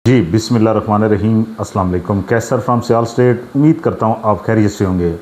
जी बिस्मिल्लाहिर्रहमानिर्रहीम अस्सलाम वालेकुम। कैसर फ्राम सियाल स्टेट। उम्मीद करता हूँ आप खैरियत से होंगे।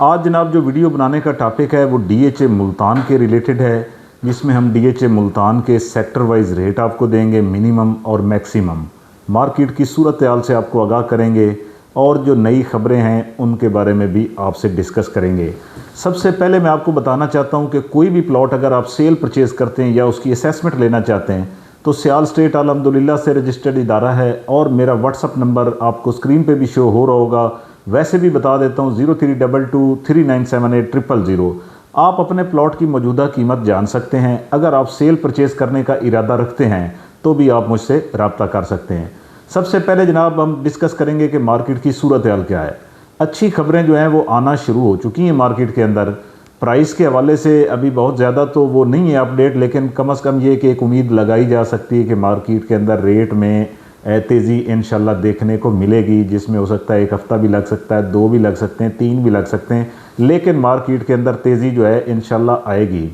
आज जनाब जो वीडियो बनाने का टॉपिक है वो डीएचए मुल्तान के रिलेटेड है, जिसमें हम डीएचए मुल्तान के सेक्टर वाइज रेट आपको देंगे, मिनिमम और मैक्सिमम। मार्केट की सूरत हाल से आपको आगाह करेंगे और जो नई ख़बरें हैं उनके बारे में भी आपसे डिस्कस करेंगे। सबसे पहले मैं आपको बताना चाहता हूँ कि कोई भी प्लॉट अगर आप सेल परचेज़ करते हैं या उसकी असेसमेंट लेना चाहते हैं तो सियाल स्टेट अल्हम्दुलिल्लाह से रजिस्टर्ड इदारा है और मेरा व्हाट्सअप नंबर आपको स्क्रीन पे भी शो हो रहा होगा। वैसे भी बता देता हूँ 0322397800। आप अपने प्लॉट की मौजूदा कीमत जान सकते हैं। अगर आप सेल परचेज़ करने का इरादा रखते हैं तो भी आप मुझसे रब्ता कर सकते हैं। सबसे पहले जनाब हम डिस्कस करेंगे कि मार्केट की सूरत हाल क्या है। अच्छी खबरें जो हैं वो आना शुरू हो चुकी हैं मार्केट के अंदर। प्राइस के हवाले से अभी बहुत ज़्यादा तो वो नहीं है अपडेट, लेकिन कम से कम ये कि एक उम्मीद लगाई जा सकती है कि मार्केट के अंदर रेट में तेज़ी इंशाल्लाह देखने को मिलेगी, जिसमें हो सकता है एक हफ़्ता भी लग सकता है, 2 भी लग सकते हैं, 3 भी लग सकते हैं, लेकिन मार्केट के अंदर तेज़ी जो है इंशाल्लाह आएगी।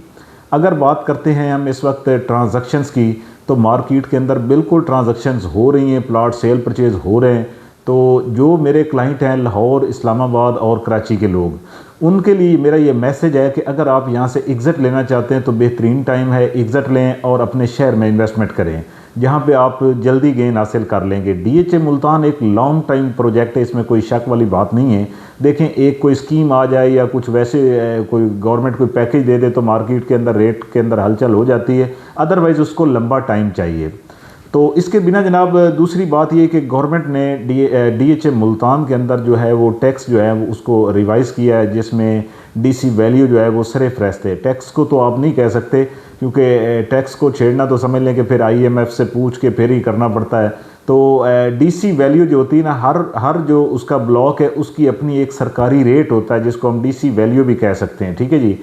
अगर बात करते हैं हम इस वक्त ट्रांजैक्शंस की, तो मार्केट के अंदर बिल्कुल ट्रांजैक्शंस हो रही हैं, प्लॉट सेल परचेज़ हो रहे हैं। तो जो मेरे क्लाइंट हैं लाहौर, इस्लामाबाद और कराची के लोग, उनके लिए मेरा ये मैसेज है कि अगर आप यहाँ से एग्ज़िट लेना चाहते हैं तो बेहतरीन टाइम है, एग्ज़िट लें और अपने शहर में इन्वेस्टमेंट करें, जहाँ पे आप जल्दी गेन हासिल कर लेंगे। डीएचए मुल्तान एक लॉन्ग टाइम प्रोजेक्ट है, इसमें कोई शक वाली बात नहीं है। देखें, एक कोई स्कीम आ जाए या कुछ वैसे कोई गवर्नमेंट कोई पैकेज दे दे तो मार्केट के अंदर रेट के अंदर हलचल हो जाती है, अदरवाइज़ उसको लंबा टाइम चाहिए। तो इसके बिना जनाब दूसरी बात ये कि गवर्नमेंट ने डीएचए मुल्तान के अंदर जो है वो टैक्स जो है वो उसको रिवाइज़ किया है, जिसमें डीसी वैल्यू जो है वो सरे फहरिस्त है। टैक्स को तो आप नहीं कह सकते, क्योंकि टैक्स को छेड़ना तो समझ लें कि फिर आईएमएफ से पूछ के फिर ही करना पड़ता है। तो डीसी वैल्यू जो होती है ना, हर जो उसका ब्लॉक है उसकी अपनी एक सरकारी रेट होता है, जिसको हम डीसी वैल्यू भी कह सकते हैं, ठीक है जी।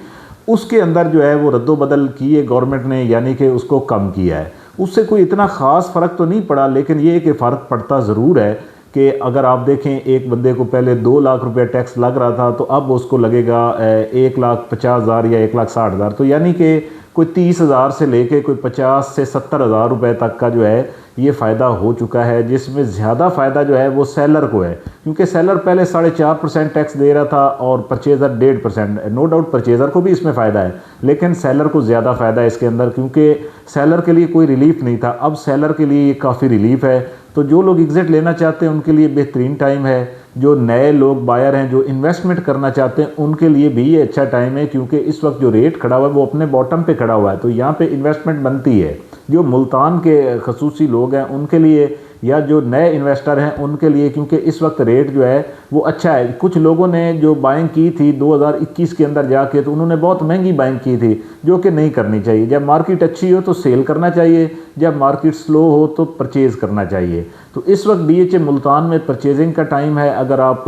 उसके अंदर जो है वो रद्दोबदल की है गवर्नमेंट ने, यानी कि उसको कम किया है। उससे कोई इतना ख़ास फ़र्क तो नहीं पड़ा, लेकिन ये कि फ़र्क पड़ता ज़रूर है कि अगर आप देखें एक बंदे को पहले 2 लाख रुपया टैक्स लग रहा था तो अब उसको लगेगा 1,50,000 या 1,60,000। तो यानी कि कोई 30,000 से लेके कोई 50 से 70,000 रुपये तक का जो है ये फ़ायदा हो चुका है, जिसमें ज़्यादा फ़ायदा जो है वो सेलर को है, क्योंकि सेलर पहले 4.5% टैक्स दे रहा था और परचेज़र 1.5%। नो डाउट परचेज़र को भी इसमें फ़ायदा है, लेकिन सेलर को ज़्यादा फ़ायदा है इसके अंदर, क्योंकि सेलर के लिए कोई रिलीफ नहीं था, अब सेलर के लिए काफ़ी रिलीफ है। तो जो लोग एग्ज़िट लेना चाहते हैं उनके लिए बेहतरीन टाइम है। जो नए लोग बायर हैं जो इन्वेस्टमेंट करना चाहते हैं उनके लिए भी ये अच्छा टाइम है, क्योंकि इस वक्त जो रेट खड़ा हुआ है वो अपने बॉटम पे खड़ा हुआ है, तो यहाँ पे इन्वेस्टमेंट बनती है। जो मुल्तान के खसूसी लोग हैं उनके लिए या जो नए इन्वेस्टर हैं उनके लिए, क्योंकि इस वक्त रेट जो है वो अच्छा है। कुछ लोगों ने जो बाइंग की थी 2021 के अंदर जाके, तो उन्होंने बहुत महंगी बाइंग की थी, जो कि नहीं करनी चाहिए। जब मार्केट अच्छी हो तो सेल करना चाहिए, जब मार्केट स्लो हो तो परचेज़ करना चाहिए। तो इस वक्त डीएचए मुल्तान में परचेजिंग का टाइम है। अगर आप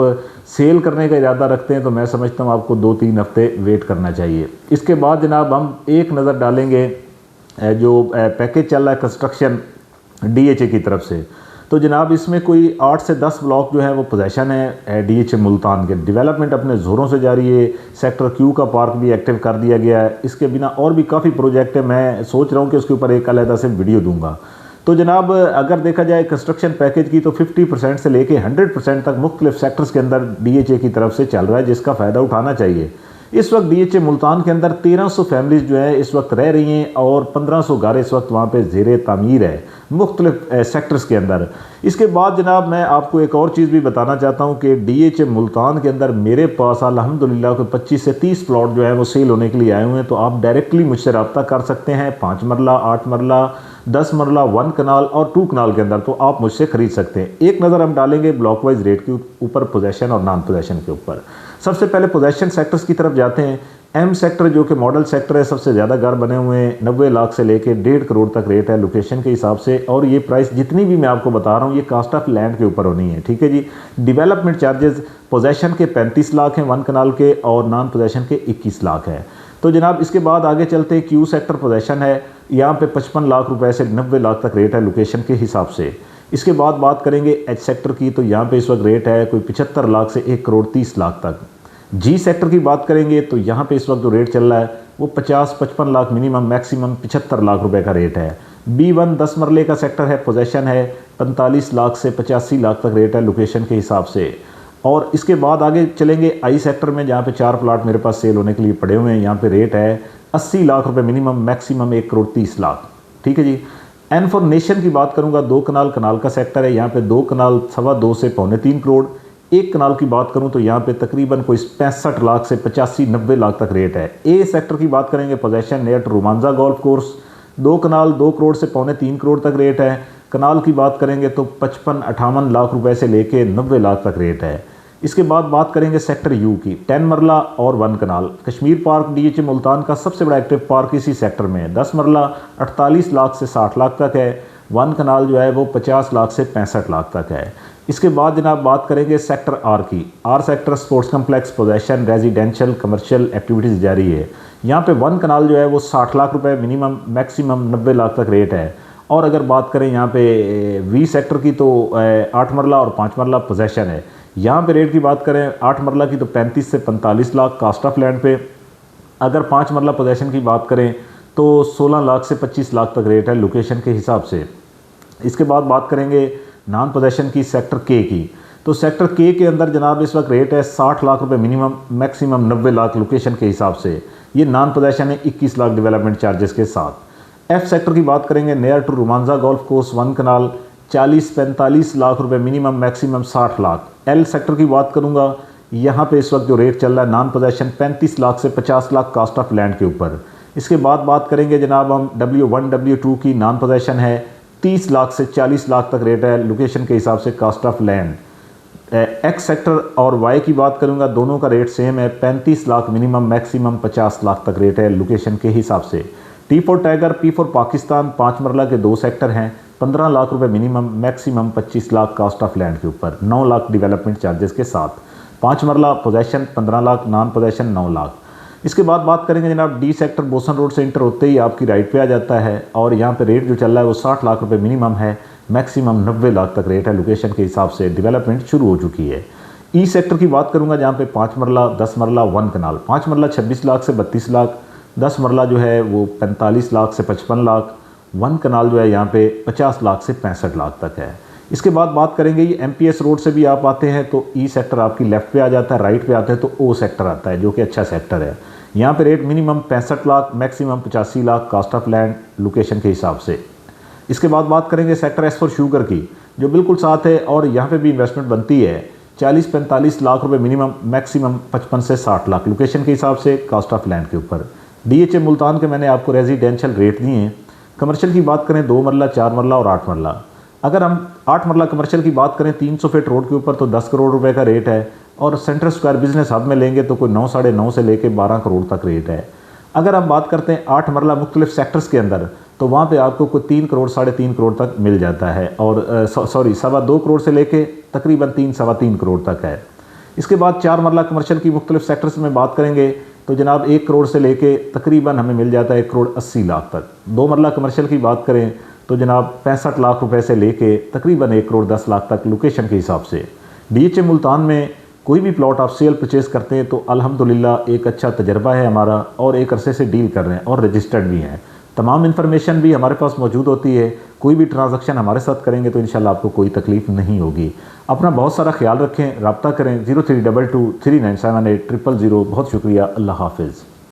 सेल करने का इरादा रखते हैं तो मैं समझता हूँ आपको 2-3 हफ्ते वेट करना चाहिए। इसके बाद जनाब हम एक नज़र डालेंगे जो पैकेज चल रहा है कंस्ट्रक्शन डीएचए की तरफ से। तो जनाब इसमें कोई 8 से 10 ब्लॉक जो है वो पोजेशन है डीएचए मुल्तान के। डेवलपमेंट अपने ज़ोरों से जारी है। सेक्टर क्यू का पार्क भी एक्टिव कर दिया गया है। इसके बिना और भी काफ़ी प्रोजेक्ट है, मैं सोच रहा हूँ कि उसके ऊपर एक अलग से वीडियो दूंगा। तो जनाब अगर देखा जाए कंस्ट्रक्शन पैकेज की, तो 50% से लेके 100% तक मुख्तलिफ सेक्टर्स के अंदर डीएचए की तरफ से चल रहा है, जिसका फ़ायदा उठाना चाहिए। इस वक्त डीएचए मुल्तान के अंदर 1300 फैमिलीज़ जो है इस वक्त रह रही हैं और 1500 घर इस वक्त वहाँ पे ज़ेरे तामीर है मुख्तलिफ सेक्टर्स के अंदर। इसके बाद जनाब मैं आपको एक और चीज़ भी बताना चाहता हूँ कि डीएचए मुल्तान के अंदर मेरे पास अल्हम्दुलिल्लाह को 25 से 30 प्लॉट जो है वो सेल होने के लिए आए हुए हैं। तो आप डायरेक्टली मुझसे रब्ता कर सकते हैं 5 मरला, 8 मरला, 10 मरला, 1 कनाल और 2 कनाल के अंदर, तो आप मुझसे ख़रीद सकते हैं। एक नज़र हम डालेंगे ब्लॉक वाइज रेट के ऊपर, पोजेशन और नॉन पोजेशन के ऊपर। सबसे पहले पोजेशन सेक्टर्स की तरफ जाते हैं। एम सेक्टर जो कि मॉडल सेक्टर है, सबसे ज़्यादा घर बने हुए हैं, 90 लाख से लेके 1.5 करोड़ तक रेट है लोकेशन के हिसाब से। और ये प्राइस जितनी भी मैं आपको बता रहा हूँ ये कास्ट ऑफ लैंड के ऊपर होनी है, ठीक है जी। डेवलपमेंट चार्जेस पोजेशन के 35 लाख हैं 1 कनाल के, और नॉन पोजेशन के 21 लाख है। तो जनाब इसके बाद आगे चलते हैं। क्यू सेक्टर पोजेशन है, यहाँ पे 55 लाख रुपए से 90 लाख तक रेट है लोकेशन के हिसाब से। इसके बाद बात करेंगे एच सेक्टर की, तो यहाँ पे इस वक्त रेट है कोई 75 लाख से 1 करोड़ 30 लाख तक। जी सेक्टर की बात करेंगे तो यहाँ पे इस वक्त जो रेट चल रहा है वो 50-55 लाख मिनिमम, मैक्सिमम 75 लाख रुपए का रेट है। B1 10 मरले का सेक्टर है, पोजेशन है, 45 लाख से 85 लाख तक रेट है लोकेशन के हिसाब से। और इसके बाद आगे चलेंगे आई सेक्टर में, जहाँ पे 4 प्लाट मेरे पास सेल होने के लिए पड़े हुए हैं। यहाँ पे रेट है 80 लाख रुपए मिनिमम, मैक्सिमम 1 करोड़ 30 लाख। ठीक है जी। एन फॉर नेशन की बात करूंगा, 2 कनाल का सेक्टर है। यहाँ पे 2 कनाल 2.25 से 2.25 करोड़। 1 कनाल की बात करूं तो यहाँ पे तकरीबन कोई 65 लाख से 85-90 लाख तक रेट है। ए सेक्टर की बात करेंगे, possession near to Romanza golf course, 2 kanal 2 crore से 2.25 करोड़ तक रेट है। कनाल की बात करेंगे तो 55-58 लाख रुपए से लेके 90 लाख तक रेट है। इसके बाद बात करेंगे सेक्टर यू की, 10 मरला और 1 कनाल। कश्मीर पार्क DHA मुल्तान का सबसे बड़ा एक्टिव पार्क इसी सेक्टर में है। 10 मरला 48 लाख से 60 लाख तक है। 1 कनाल जो है वो 50 लाख से 65 लाख तक है। इसके बाद जनाब बात करेंगे सेक्टर आर की। R sector sports complex, possession, residential, commercial activities जारी है। यहाँ पे 1 कनाल जो है वो 60 लाख रुपए मिनिमम, मैक्सिमम 90 लाख तक रेट है। और अगर बात करें यहाँ पे वी सेक्टर की तो 8 मरला और 5 मरला पोजेशन है। यहाँ पे रेट की बात करें 8 मरला की तो 35 से 45 लाख कास्ट ऑफ लैंड पे। अगर 5 मरला पोजेशन की बात करें तो 16 लाख से 25 लाख तक रेट है लोकेशन के हिसाब से। इसके बाद बात करेंगे नॉन पोजेशन की, सेक्टर के की। तो सेक्टर के अंदर जनाब इस वक्त रेट है 60 लाख रुपए मिनिमम, मैक्सिमम 90 लाख लोकेशन के हिसाब से। ये नॉन पोजेशन है 21 लाख डेवलपमेंट चार्जेस के साथ। एफ सेक्टर की बात करेंगे, near to Romanza golf course, 1 kanal, 40-45 lakh रुपए minimum, maximum 60 lakh. L sector की बात करूंगा, यहाँ पे इस वक्त जो रेट चल रहा है नॉन पोजेशन 35 लाख से 50 लाख कास्ट ऑफ लैंड के ऊपर। इसके बाद बात करेंगे जनाब हम W1 W2 की, नॉन पोजेशन है 30 लाख से 40 लाख तक रेट है लोकेशन के हिसाब से cost of land. X sector और वाई की बात करूंगा, दोनों का रेट सेम है, 35 लाख मिनिमम, मैक्सिमम 50 लाख तक रेट है लोकेशन के हिसाब से। T for tiger, P for Pakistan, 5 marla के 2 सेक्टर हैं, 15 लाख रुपए minimum, maximum 25 lakh cost of land के ऊपर, 9 लाख डेवलपमेंट चार्जेस के साथ। 5 मरला possession 15 lakh, non possession 9 lakh. इसके बाद बात करेंगे जनाब डी सेक्टर, बोसन रोड से इंटर होते ही आपकी राइट पे आ जाता है और यहाँ पे रेट जो चल रहा है वो 60 लाख रुपए मिनिमम है, मैक्सिमम 90 लाख तक रेट है लोकेशन के हिसाब से। डेवलपमेंट शुरू हो चुकी है। ई सेक्टर की बात करूँगा, जहाँ पे 5 मरला, 10 मरला, 1 कनाल। 5 मरला 26 लाख से 32 लाख, 10 मरला जो है वो 45 लाख से 55 लाख, 1 कनाल जो है यहाँ पे 50 लाख से 65 लाख तक है। इसके बाद बात करेंगे, ये MPS रोड से भी आप आते हैं तो ई सेक्टर आपकी लेफ्ट पे आ जाता है, राइट पे आते हैं तो ओ सेक्टर आता है जो कि अच्छा सेक्टर है। यहाँ पे rate minimum 65 lakh, maximum 85 lakh cost of land location के हिसाब से। इसके बाद बात करेंगे सेक्टर एस फॉर शुगर की, जो बिल्कुल साथ है और यहाँ पे भी इन्वेस्टमेंट बनती है। 40-45 लाख रुपए मिनिमम, मैक्सिमम 55 से 60 लाख लोकेशन के हिसाब से कास्ट ऑफ लैंड के ऊपर। DHA मुल्तान के मैंने आपको रेजिडेंशियल रेट दिए हैं। कमर्शियल की बात करें 2 मरला, 4 मरला और 8 मरला। अगर हम 8 मरला कमर्शियल की बात करें 300 फीट रोड के ऊपर तो 10 करोड़ रुपए का रेट है, और सेंट्रल स्क्वायर बिजनेस हब में लेंगे तो कोई 9, 9.5 से लेके 12 करोड़ तक रेट है। अगर आप बात करते हैं 8 मरला मुख्तलिफ सेक्टर्स के अंदर तो वहाँ पे आपको कोई 3 करोड़ 3.5 करोड़ तक मिल जाता है, और 2.25 करोड़ से लेके तकरीबन 3-3.25 करोड़ तक है। इसके बाद 4 मरला कमर्शियल की मुख्तलिफ सेक्टर्स में बात करेंगे तो जनाब 1 करोड़ से लेके तकरीबन हमें मिल जाता है 1 करोड़ 80 लाख तक। 2 मरला कमर्शियल की बात करें तो जनाब 65 लाख रुपए से लेके तकरीबन 1 करोड़ 10 लाख तक लोकेशन के हिसाब से। DHA मुल्तान में कोई भी प्लॉट आप सेल परचेज़ करते हैं तो अल्हम्दुलिल्लाह एक अच्छा तजर्बा है हमारा, और एक अरसे से डील कर रहे हैं और रजिस्टर्ड भी हैं। तमाम इन्फॉर्मेशन भी हमारे पास मौजूद होती है। कोई भी ट्रांजैक्शन हमारे साथ करेंगे तो इंशाल्लाह आपको कोई तकलीफ़ नहीं होगी। अपना बहुत सारा ख्याल रखें, रब्ता करें 0322 3978 000। बहुत शुक्रिया, अल्लाह हाफिज़।